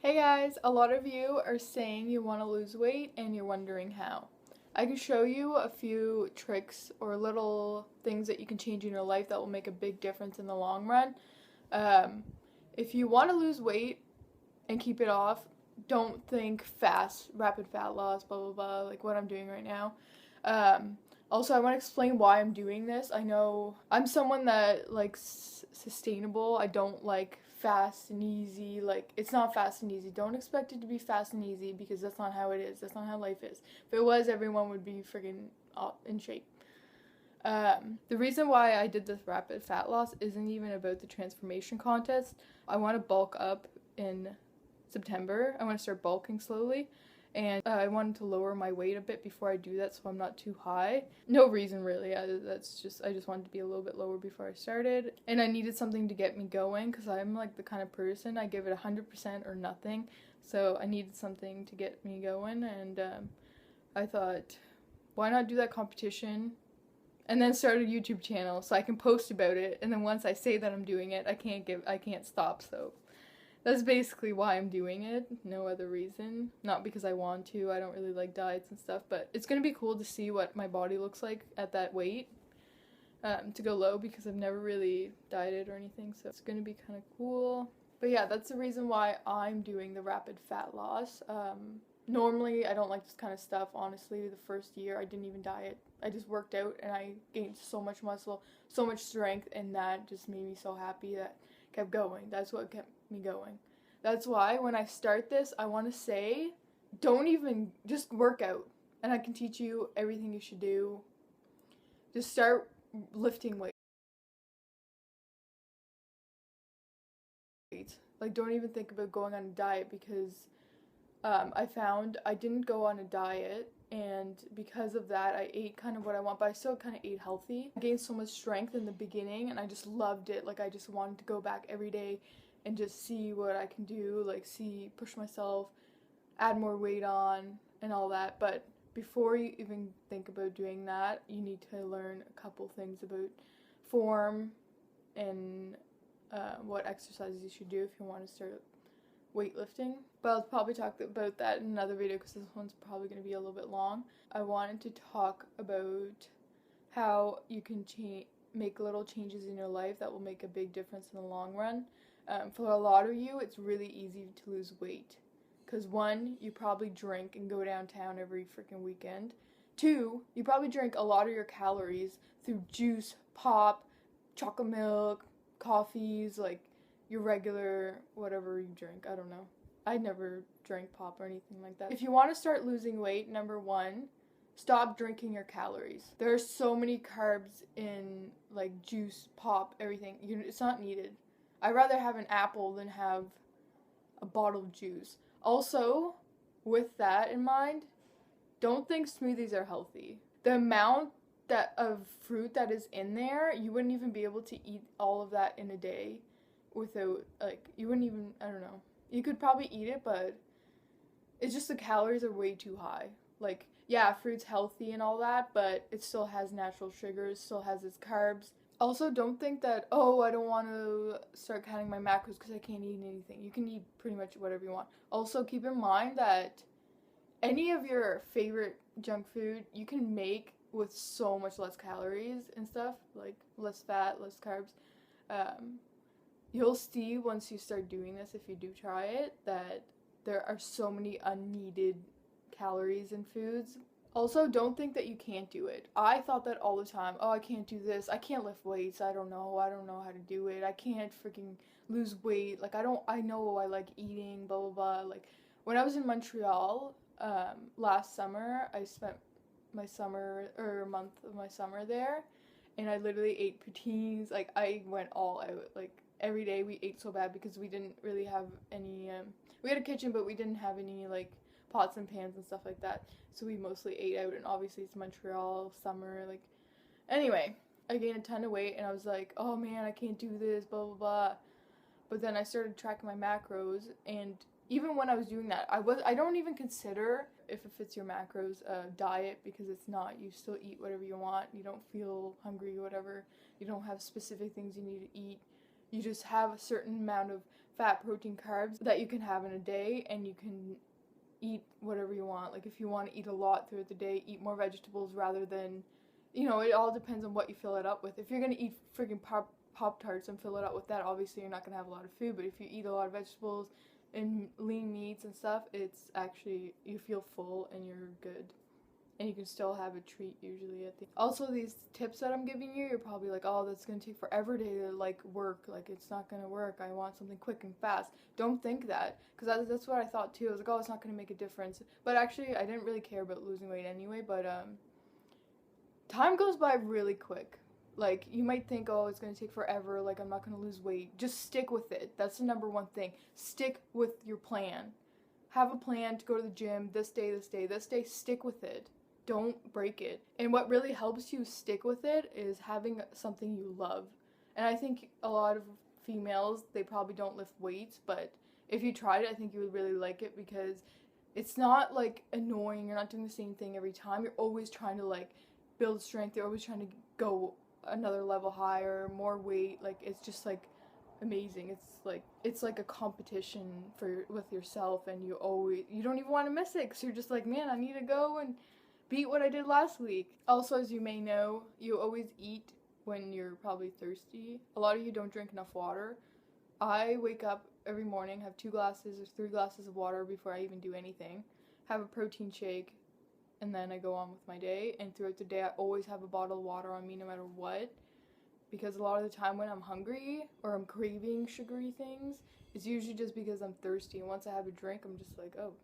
Hey guys, a lot of you are saying you want to lose weight and you're wondering how. I can show you a few tricks or little things that you can change in your life that will make a big difference in the long run. Um, if you want to lose weight and keep it off, don't think fast, rapid fat loss, blah blah blah, like what I'm doing right now. Also, I want to explain why I'm doing this. I know I'm someone that likes sustainable. I don't like fast and easy. Like, it's not fast and easy. Don't expect it to be fast and easy because that's not how it is. That's not how life is. If it was, everyone would be freaking in shape. The reason why I did this rapid fat loss isn't even about the transformation contest. I want to bulk up in September. I want to start bulking slowly. And I wanted to lower my weight a bit before I do that so I'm not too high. No reason really. I just wanted to be a little bit lower before I started. And I needed something to get me going because I'm like the kind of person I give it 100% or nothing. So I needed something to get me going, and I thought, why not do that competition and then start a YouTube channel so I can post about it, and then once I say that I'm doing it, I can't stop. So that's basically why I'm doing it. No other reason. Not because I want to. I don't really like diets and stuff, but it's going to be cool to see what my body looks like at that weight, to go low, because I've never really dieted or anything, so it's going to be kind of cool. But yeah, that's the reason why I'm doing the rapid fat loss. Normally, I don't like this kind of stuff. Honestly, the first year, I didn't even diet. I just worked out and I gained so much muscle, so much strength, and that just made me so happy that kept going. That's what kept me going. That's why when I start this, I want to say, don't even, just work out. And I can teach you everything you should do. Just start lifting weights. Like, don't even think about going on a diet, because I found I didn't go on a diet, and because of that, I ate kind of what I want, but I still kind of ate healthy. I gained so much strength in the beginning, and I just loved it. Like, I just wanted to go back every day and just see what I can do, like, push myself, add more weight on, and all that. But before you even think about doing that, you need to learn a couple things about form and what exercises you should do if you want to start weightlifting. But I'll probably talk about that in another video because this one's probably going to be a little bit long. I wanted to talk about how you can make little changes in your life that will make a big difference in the long run. For a lot of you, it's really easy to lose weight because, one, you probably drink and go downtown every freaking weekend. Two, you probably drink a lot of your calories through juice, pop, chocolate milk, coffees, like your regular whatever you drink. I don't know. I never drank pop or anything like that. If you want to start losing weight, number one, stop drinking your calories. There are so many carbs in like juice, pop, everything. It's not needed. I'd rather have an apple than have a bottle of juice. Also, with that in mind, don't think smoothies are healthy. The amount of fruit that is in there, you wouldn't even be able to eat all of that in a day without, like, you wouldn't even, I don't know. You could probably eat it, but it's just the calories are way too high. Like, yeah, fruit's healthy and all that, but it still has natural sugars, still has its carbs. Also, don't think that, oh, I don't want to start counting my macros because I can't eat anything. You can eat pretty much whatever you want. Also, keep in mind that any of your favorite junk food you can make with so much less calories and stuff, like less fat, less carbs. You'll see once you start doing this, if you do try it, that there are so many unneeded calories in foods. Also, don't think that you can't do it. I thought that all the time. Oh, I can't do this. I can't lift weights. I don't know how to do it. I can't freaking lose weight. Like, I know I like eating, blah, blah, blah. Like, when I was in Montreal, last summer, I spent a month of my summer there, and I literally ate poutines. Like, I went all out. Like, every day we ate so bad because we didn't really have any, we had a kitchen, but we didn't have any, like, pots and pans and stuff like that. So we mostly ate out, and obviously it's Montreal, summer, like, anyway, I gained a ton of weight, and I was like, oh man, I can't do this, blah, blah, blah. But then I started tracking my macros, and even when I was doing that, I don't even consider if it fits your macros diet, because it's not. You still eat whatever you want. You don't feel hungry, whatever. You don't have specific things you need to eat. You just have a certain amount of fat, protein, carbs that you can have in a day, and you can eat whatever you want. Like if you want to eat a lot throughout the day, eat more vegetables rather than, you know, it all depends on what you fill it up with. If you're going to eat freaking Pop-Tarts and fill it up with that, obviously you're not going to have a lot of food. But if you eat a lot of vegetables and lean meats and stuff, it's actually, you feel full and you're good. And you can still have a treat usually at the... Also, these tips that I'm giving you, you're probably like, oh, that's going to take forever to, like, work. Like, it's not going to work. I want something quick and fast. Don't think that. Because that's what I thought, too. I was like, oh, it's not going to make a difference. But actually, I didn't really care about losing weight anyway. But, time goes by really quick. Like, you might think, oh, it's going to take forever. Like, I'm not going to lose weight. Just stick with it. That's the number one thing. Stick with your plan. Have a plan to go to the gym this day, this day, this day. Stick with it. Don't break it. And what really helps you stick with it is having something you love. And I think a lot of females, they probably don't lift weights, but if you tried it, I think you would really like it because it's not like annoying. You're not doing the same thing every time. You're always trying to like build strength. You're always trying to go another level higher, more weight. Like it's just like amazing. It's like a competition with yourself, and you don't even want to miss it because you're just like, man, I need to go and beat what I did last week. Also, as you may know, you always eat when you're probably thirsty. A lot of you don't drink enough water. I wake up every morning, have 2 glasses or 3 glasses of water before I even do anything, have a protein shake, and then I go on with my day. And throughout the day, I always have a bottle of water on me no matter what, because a lot of the time when I'm hungry or I'm craving sugary things, it's usually just because I'm thirsty. And once I have a drink, I'm just like, oh,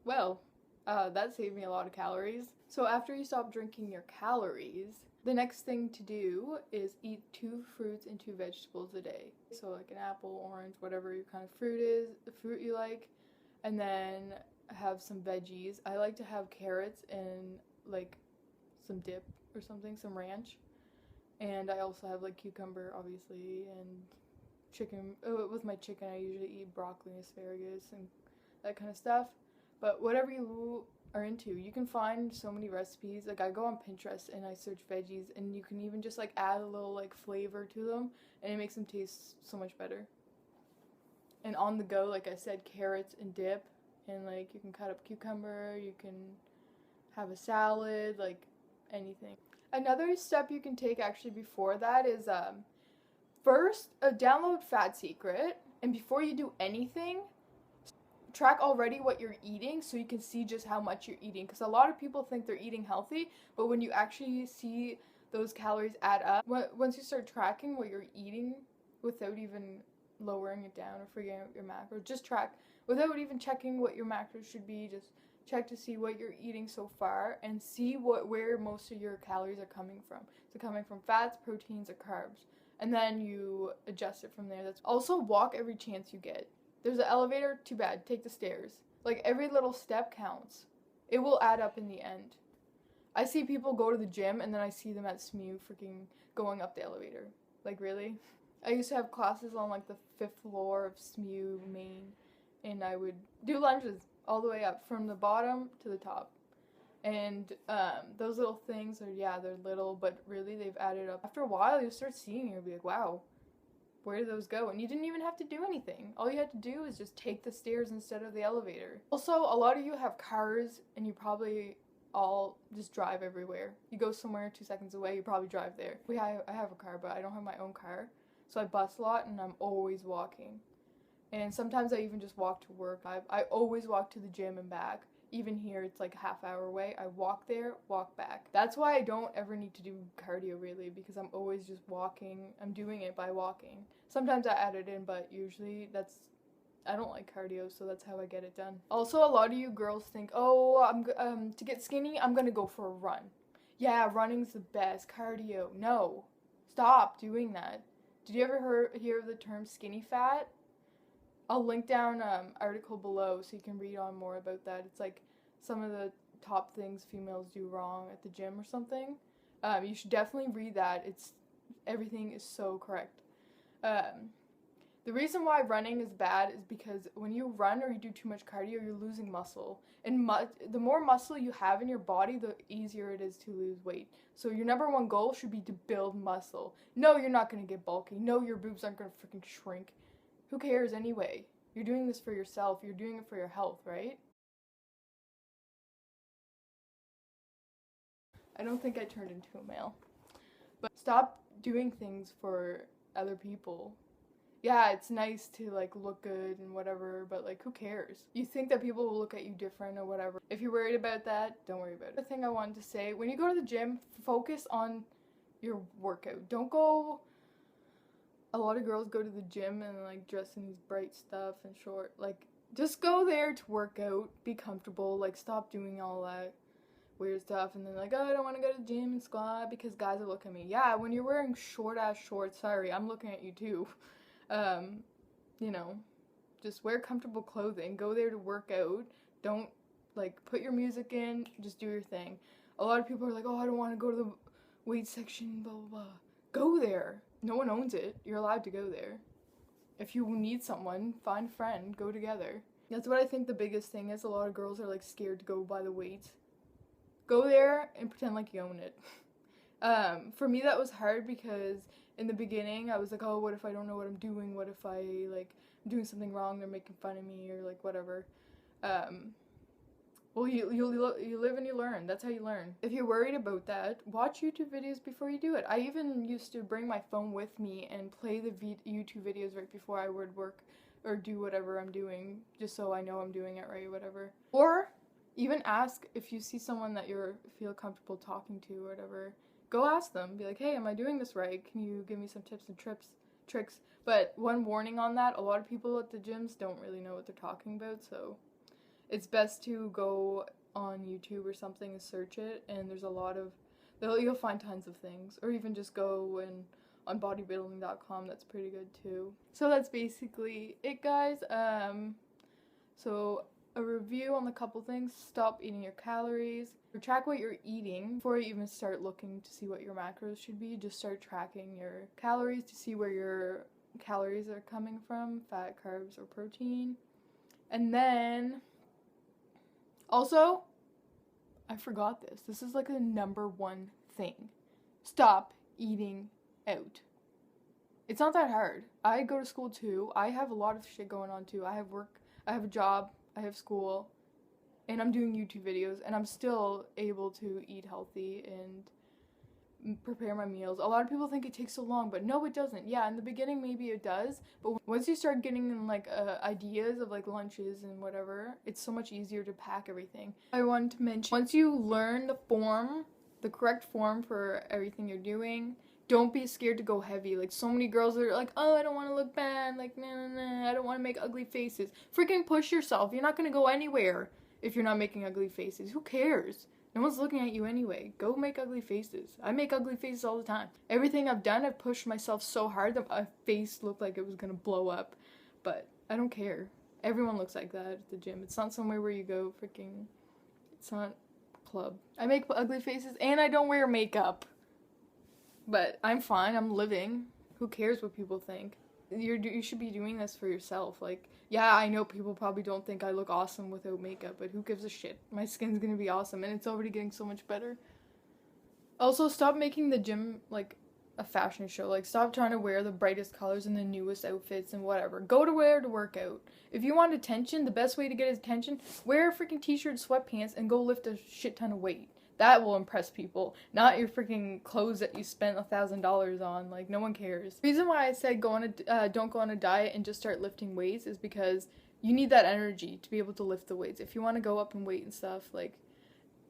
well, that saved me a lot of calories. So after you stop drinking your calories, the next thing to do is eat 2 fruits and 2 vegetables a day. So like an apple, orange, whatever your kind of fruit is, the fruit you like, and then have some veggies. I like to have carrots and like some dip or something, some ranch. And I also have like cucumber, obviously, and chicken. With my chicken, I usually eat broccoli, asparagus, and that kind of stuff. But whatever you are into, you can find so many recipes. Like I go on Pinterest and I search veggies, and you can even just like add a little like flavor to them, and it makes them taste so much better. And on the go, like I said, carrots and dip, and like you can cut up cucumber, you can have a salad, like anything. Another step you can take actually before that is first download Fat Secret, and before you do anything, track already what you're eating so you can see just how much you're eating, because a lot of people think they're eating healthy, but when you actually see those calories add up, once you start tracking what you're eating without even lowering it down or forgetting out your macros, just track without even checking what your macros should be. Just check to see what you're eating so far and see where most of your calories are coming from. So coming from fats, proteins, or carbs, and then you adjust it from there. That's also walk every chance you get. There's an elevator, too bad, take the stairs. Like every little step counts. It will add up in the end. I see people go to the gym and then I see them at SMU freaking going up the elevator. Like really? I used to have classes on like the 5th floor of SMU Main, and I would do lunges all the way up from the bottom to the top. And those little things are, yeah, they're little, but really they've added up. After a while, you'll start seeing it, you'll be like, wow, where did those go? And you didn't even have to do anything. All you had to do is just take the stairs instead of the elevator. Also, a lot of you have cars, and you probably all just drive everywhere. You go somewhere 2 seconds away, you probably drive there. I have a car, but I don't have my own car. So I bus a lot, and I'm always walking. And sometimes I even just walk to work. I always walk to the gym and back. Even here, it's like a half-hour away. I walk there, walk back. That's why I don't ever need to do cardio, really, because I'm always just walking. I'm doing it by walking. Sometimes I add it in, but usually I don't like cardio, so that's how I get it done. Also, a lot of you girls think, oh, to get skinny, I'm gonna go for a run. Yeah, running's the best. Cardio. No. Stop doing that. Did you ever hear of the term skinny fat? I'll link down an article below so you can read on more about that. It's like some of the top things females do wrong at the gym or something. You should definitely read that. Everything is so correct. The reason why running is bad is because when you run or you do too much cardio, you're losing muscle. And the more muscle you have in your body, the easier it is to lose weight. So your number one goal should be to build muscle. No, you're not going to get bulky. No, your boobs aren't going to freaking shrink. Who cares anyway? You're doing this for yourself. You're doing it for your health, right? I don't think I turned into a male. But stop doing things for other people. Yeah, it's nice to like look good and whatever, but like who cares? You think that people will look at you different or whatever. If you're worried about that, don't worry about it. The thing I wanted to say, when you go to the gym, focus on your workout. Don't go, a lot of girls go to the gym and like dress in these bright stuff and short, like just go there to work out, be comfortable, like stop doing all that weird stuff and then like, oh, I don't want to go to the gym and squat because guys are looking at me. Yeah, when you're wearing short ass shorts, sorry, I'm looking at you too. You know, just wear comfortable clothing, go there to work out, don't like put your music in, just do your thing. A lot of people are like, oh, I don't want to go to the weight section, blah blah blah. Go there. No one owns it. You're allowed to go there. If you need someone, find a friend, go together. That's what I think the biggest thing is. A lot of girls are like scared to go by the weights. Go there and pretend like you own it. For me that was hard because in the beginning I was like, oh, what if I don't know what I'm doing? What if I like I'm doing something wrong? They're making fun of me or like whatever. Well, you live and you learn. That's how you learn. If you're worried about that, watch YouTube videos before you do it. I even used to bring my phone with me and play the YouTube videos right before I would work or do whatever I'm doing, just so I know I'm doing it right or whatever. Or even ask if you see someone that you feel comfortable talking to or whatever. Go ask them. Be like, hey, am I doing this right? Can you give me some tips and tricks? But one warning on that, a lot of people at the gyms don't really know what they're talking about, so it's best to go on YouTube or something and search it, and there's a lot of, you'll find tons of things. Or even just go and on bodybuilding.com, that's pretty good too. So that's basically it, guys. So a review on the couple things: stop eating your calories, track what you're eating before you even start looking to see what your macros should be. Just start tracking your calories to see where your calories are coming from, fat, carbs, or protein. And then also, I forgot this is like the number one thing: stop eating out. It's not that hard. I go to school too. I have a lot of shit going on too. I have work, I have a job, I have school, and I'm doing YouTube videos, and I'm still able to eat healthy and prepare my meals. A lot of people think it takes so long, but no, it doesn't. Yeah, in the beginning maybe it does, but once you start getting like ideas of like lunches and whatever, it's so much easier to pack everything. I want to mention, once you learn the correct form for everything you're doing, don't be scared to go heavy. Like, so many girls are like, oh, I don't want to look bad, like, nah, I don't want to make ugly faces. Freaking push yourself. You're not going to go anywhere if you're not making ugly faces. Who cares? No one's looking at you anyway. Go make ugly faces. I make ugly faces all the time. Everything I've done, I've pushed myself so hard that my face looked like it was going to blow up. But I don't care. Everyone looks like that at the gym. It's not somewhere where you go freaking, it's not a club. I make ugly faces and I don't wear makeup. But I'm fine, I'm living. Who cares what people think? You should be doing this for yourself. Like, yeah, I know people probably don't think I look awesome without makeup, but who gives a shit? My skin's gonna be awesome, and it's already getting so much better. Also, stop making the gym, like, a fashion show. Like, stop trying to wear the brightest colors and the newest outfits and whatever. Go to where to work out. If you want attention, the best way to get attention, wear a freaking t-shirt, sweatpants, and go lift a shit ton of weight. That will impress people, not your freaking clothes that you spent $1,000 on. Like, no one cares. The reason why I said don't go on a diet and just start lifting weights is because you need that energy to be able to lift the weights. If you want to go up in weight and stuff, like,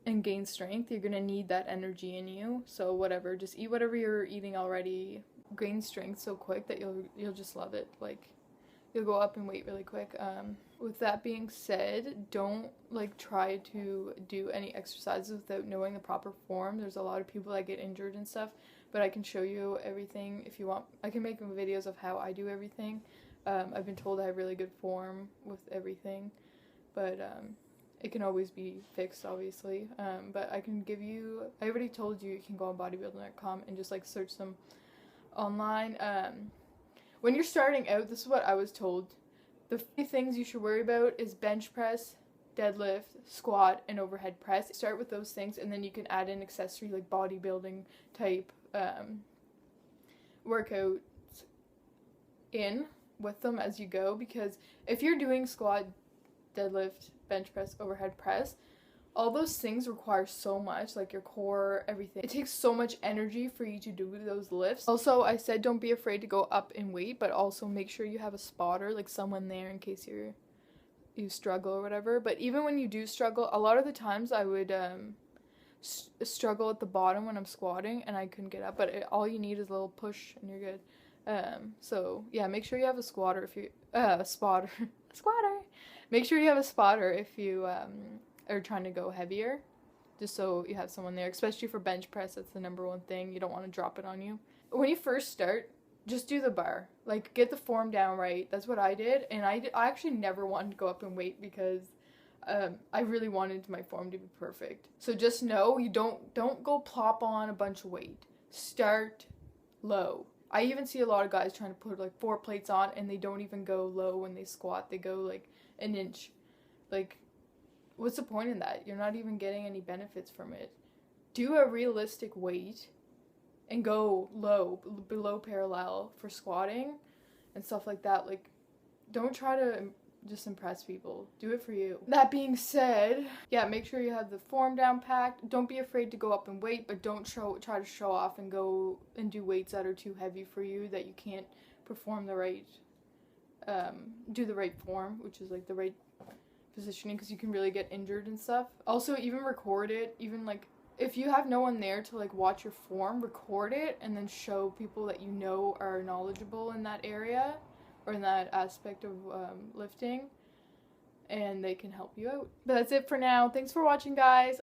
and gain strength, you're gonna need that energy in you. So whatever, just eat whatever you're eating already. Gain strength so quick that you'll just love it. Like, you'll go up in weight really quick. With that being said, don't like try to do any exercises without knowing the proper form. There's a lot of people that get injured and stuff, but I can show you everything if you want. I can make videos of how I do everything. I've been told I have really good form with everything, but it can always be fixed, obviously. But I can give you, I already told you, you can go on bodybuilding.com and just like search them online. When you're starting out, this is what I was told. The three things you should worry about is bench press, deadlift, squat, and overhead press. Start with those things, and then you can add in accessory like bodybuilding type workouts in with them as you go, because if you're doing squat, deadlift, bench press, overhead press, all those things require so much, like your core, everything. It takes so much energy for you to do those lifts. Also, I said don't be afraid to go up in weight, but also make sure you have a spotter, like someone there in case you struggle or whatever. But even when you do struggle, a lot of the times I would struggle at the bottom when I'm squatting and I couldn't get up, but all you need is a little push and you're good. So yeah, make sure you have a squatter if you spotter squatter. Make sure you have a spotter if you are trying to go heavier, just so you have someone there, especially for bench press. That's the number one thing. You don't want to drop it on you. When you first start, just do the bar. Like, get the form down right. That's what I did, and I actually never wanted to go up in weight because I really wanted my form to be perfect. So just know you don't go plop on a bunch of weight. Start low. I even see a lot of guys trying to put like 4 plates on and they don't even go low when they squat. They go like an inch. Like, what's the point in that? You're not even getting any benefits from it. Do a realistic weight and go low, below parallel for squatting and stuff like that. Like, don't try to just impress people. Do it for you. That being said, yeah, make sure you have the form down packed. Don't be afraid to go up in weight, but don't try to show off and go and do weights that are too heavy for you, that you can't perform the right, do the right form, which is like the right positioning, because you can really get injured and stuff. Also, even record it. Even like if you have no one there to like watch your form, record it and then show people that you know are knowledgeable in that area or in that aspect of lifting, and they can help you out. But that's it for now. Thanks for watching, guys.